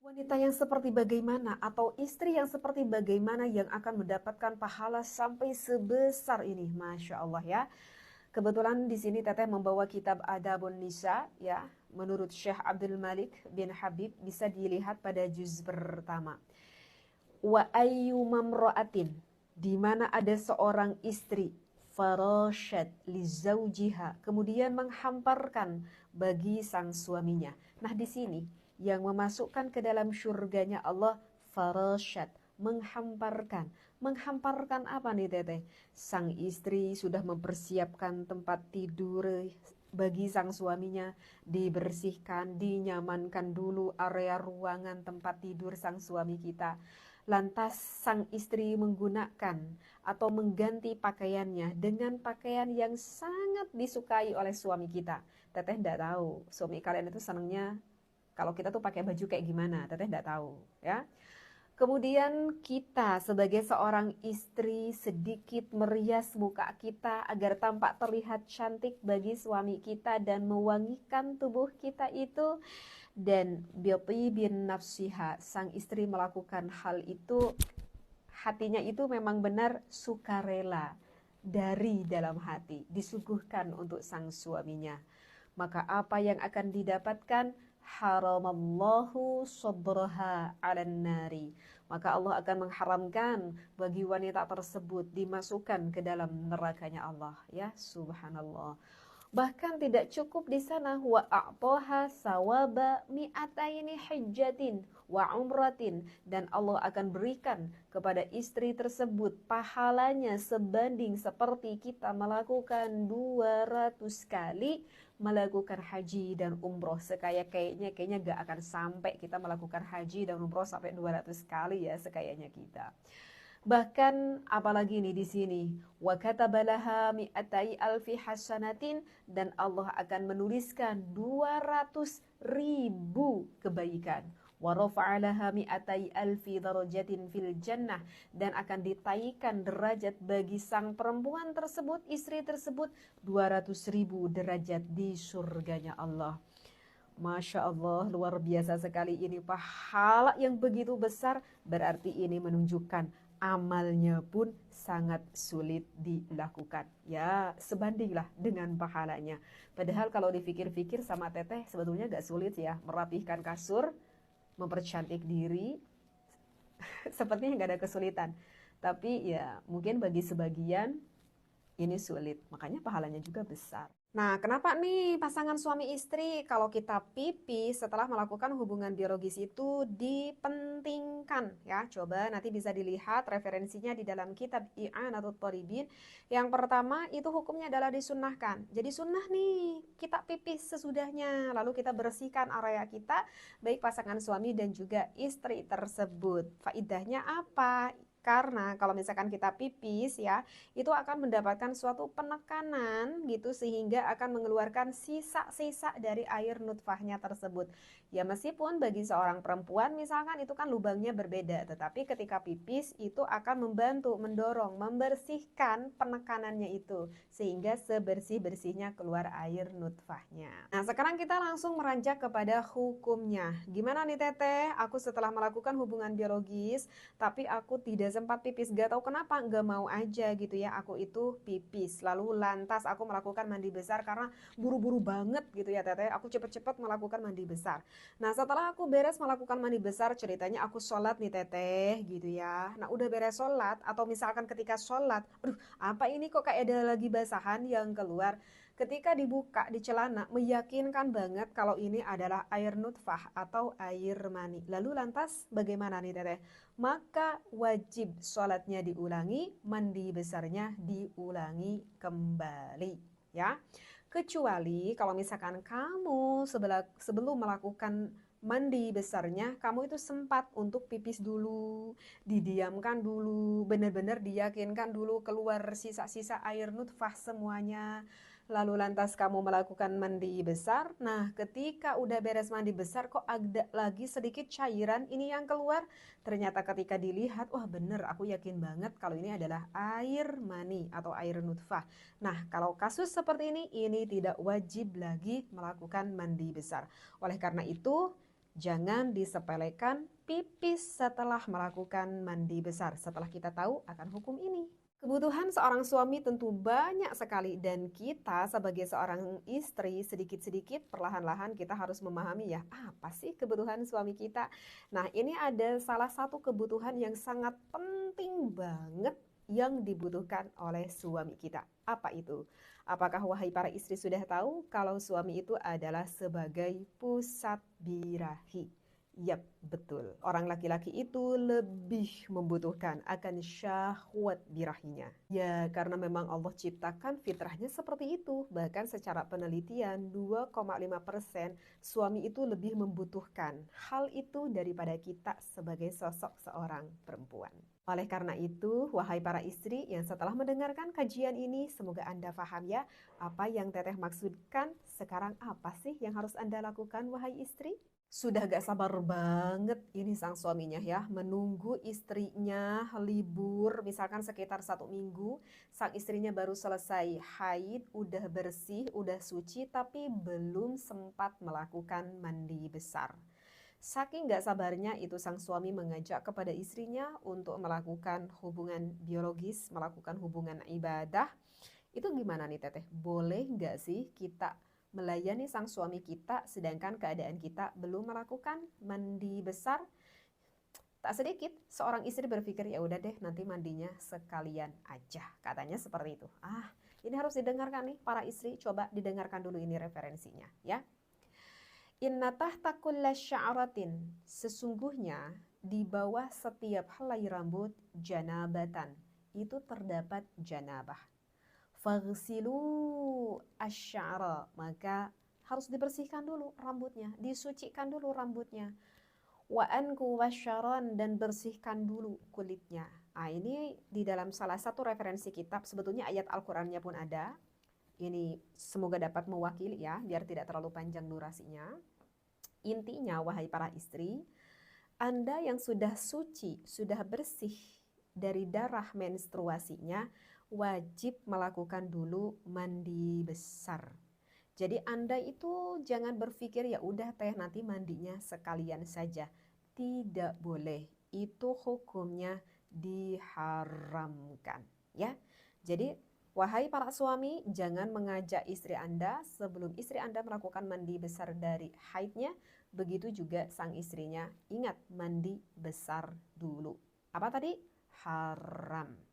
Wanita yang seperti bagaimana atau istri yang seperti bagaimana yang akan mendapatkan pahala sampai sebesar ini, Masya Allah ya. Kebetulan di sini Teteh membawa kitab Adabun Nisa ya, menurut Syekh Abdul Malik bin Habib bisa dilihat pada juz pertama. Wa ayyu mamra'atin, di mana ada seorang istri farasyad li zaujiha, kemudian menghamparkan bagi sang suaminya. Nah, di sini yang memasukkan ke dalam syurganya Allah farasyad, menghamparkan. Menghamparkan apa nih Teteh? Sang istri sudah mempersiapkan tempat tidur bagi sang suaminya, dibersihkan, dinyamankan dulu area ruangan tempat tidur sang suami kita. Lantas sang istri menggunakan atau mengganti pakaiannya dengan pakaian yang sangat disukai oleh suami kita. Teteh tidak tahu suami kalian itu senangnya kalau kita tuh pakai baju kayak gimana. Teteh tidak tahu ya. Kemudian kita sebagai seorang istri sedikit merias muka kita agar tampak terlihat cantik bagi suami kita dan mewangikan tubuh kita itu. Dan bin nafsiha, sang istri melakukan hal itu, hatinya itu memang benar sukarela dari dalam hati, disuguhkan untuk sang suaminya. Maka apa yang akan didapatkan? Haramallahu sadraha 'alan nari. Maka Allah akan mengharamkan bagi wanita tersebut dimasukkan ke dalam nerakanya Allah, ya subhanallah. Bahkan tidak cukup di sana, wa a'taha sawaba mi'ataini hijjatin wa umratin, dan Allah akan berikan kepada istri tersebut pahalanya sebanding seperti kita melakukan 200 kali melakukan haji dan umroh. Kayaknya gak akan sampai kita melakukan haji dan umroh sampai 200 kali ya sekayanya kita. Bahkan apalagi nih di sini, wa katabalaha mi'atai alfi hasanatin, dan Allah akan menuliskan 200.000 kebaikan. Wa rafa'alaha mi'atai alfi darajatin fil jannah, dan akan ditaikan derajat bagi sang perempuan tersebut, istri tersebut, 200.000 derajat di surganya Allah. Masya Allah, luar biasa sekali ini pahala yang begitu besar, berarti ini menunjukkan amalnya pun sangat sulit dilakukan. Ya, sebandinglah dengan pahalanya. Padahal kalau dipikir-pikir sama Teteh sebetulnya gak sulit ya, merapihkan kasur, mempercantik diri, sepertinya gak ada kesulitan. Tapi ya mungkin bagi sebagian ini sulit, makanya pahalanya juga besar. Nah, kenapa nih pasangan suami istri kalau kita pipis setelah melakukan hubungan biologis itu dipentingkan ya? Coba nanti bisa dilihat referensinya di dalam kitab I'anatut Thalibin. Yang pertama itu hukumnya adalah disunnahkan. Jadi sunnah nih kita pipis sesudahnya, lalu kita bersihkan area kita, baik pasangan suami dan juga istri tersebut. Faidahnya apa? Karena kalau misalkan kita pipis ya, itu akan mendapatkan suatu penekanan gitu sehingga akan mengeluarkan sisa-sisa dari air nutfahnya tersebut. Ya meskipun bagi seorang perempuan misalkan itu kan lubangnya berbeda, tetapi ketika pipis itu akan membantu, mendorong, membersihkan penekanannya itu sehingga sebersih-bersihnya keluar air nutfahnya. Nah, sekarang kita langsung meranjak kepada hukumnya. Gimana nih Teteh? Aku setelah melakukan hubungan biologis tapi aku tidak sempat pipis, gak tahu kenapa, gak mau aja gitu ya, aku itu pipis, lalu lantas aku melakukan mandi besar karena buru-buru banget gitu ya Teteh, aku cepet-cepet melakukan mandi besar. Nah setelah aku beres melakukan mandi besar, ceritanya aku sholat nih Teteh gitu ya. Nah udah beres sholat, atau misalkan ketika sholat, aduh apa ini kok kayak ada lagi basahan yang keluar. Ketika dibuka di celana, meyakinkan banget kalau ini adalah air nutfah atau air mani. Lalu lantas bagaimana nih Teteh? Maka wajib sholatnya diulangi, mandi besarnya diulangi kembali ya. Kecuali kalau misalkan kamu sebelum melakukan mandi besarnya, kamu itu sempat untuk pipis dulu, didiamkan dulu, benar-benar diyakinkan dulu keluar sisa-sisa air nutfah semuanya. Lalu lantas kamu melakukan mandi besar. Nah, ketika udah beres mandi besar kok ada lagi sedikit cairan ini yang keluar. Ternyata ketika dilihat, wah bener, aku yakin banget kalau ini adalah air mani atau air nutfah. Nah, kalau kasus seperti ini tidak wajib lagi melakukan mandi besar. Oleh karena itu, Jangan disepelekan pipis setelah melakukan mandi besar. Setelah kita tahu akan hukum ini. Kebutuhan seorang suami tentu banyak sekali dan kita sebagai seorang istri sedikit-sedikit perlahan-lahan kita harus memahami ya apa sih kebutuhan suami kita. Nah ini ada salah satu kebutuhan yang sangat penting banget yang dibutuhkan oleh suami kita. Apa itu? Apakah wahai para istri sudah tahu kalau suami itu adalah sebagai pusat birahi? Yap, betul. Orang laki-laki itu lebih membutuhkan akan syahwat birahinya. Ya, karena memang Allah ciptakan fitrahnya seperti itu. Bahkan secara penelitian, 2,5% suami itu lebih membutuhkan hal itu daripada kita sebagai sosok seorang perempuan. Oleh karena itu, wahai para istri yang setelah mendengarkan kajian ini, semoga Anda paham ya, apa yang Teteh maksudkan. Sekarang apa sih yang harus Anda lakukan, wahai istri? Sudah gak sabar banget ini sang suaminya ya, menunggu istrinya libur, misalkan sekitar 1 minggu, sang istrinya baru selesai haid, udah bersih, udah suci, tapi belum sempat melakukan mandi besar. Saking gak sabarnya itu sang suami mengajak kepada istrinya untuk melakukan hubungan biologis, melakukan hubungan ibadah. Itu gimana nih Teteh? Boleh gak sih kita melayani sang suami kita sedangkan keadaan kita belum melakukan mandi besar? Tak sedikit seorang istri berpikir ya udah deh nanti mandinya sekalian aja, katanya seperti itu. Ini harus didengarkan nih para istri, coba didengarkan dulu ini referensinya ya. Inna tahta kulla sya'ratin, sesungguhnya di bawah setiap helai rambut janabatan itu terdapat janabah. Faghsilu asy'ara, maka harus dibersihkan dulu rambutnya, disucikan dulu rambutnya. Wa anku wasyaron, dan bersihkan dulu kulitnya. Ini di dalam salah satu referensi kitab, sebetulnya ayat Al-Qur'annya pun ada. Ini semoga dapat mewakili ya, biar tidak terlalu panjang durasinya. Intinya wahai para istri, Anda yang sudah suci, sudah bersih dari darah menstruasinya, wajib melakukan dulu mandi besar. Jadi Anda itu jangan berpikir ya udah teh nanti mandinya sekalian saja. Tidak boleh. Itu hukumnya diharamkan, ya. Jadi wahai para suami, jangan mengajak istri Anda sebelum istri Anda melakukan mandi besar dari haidnya. Begitu juga sang istrinya, ingat mandi besar dulu. Apa tadi? Haram.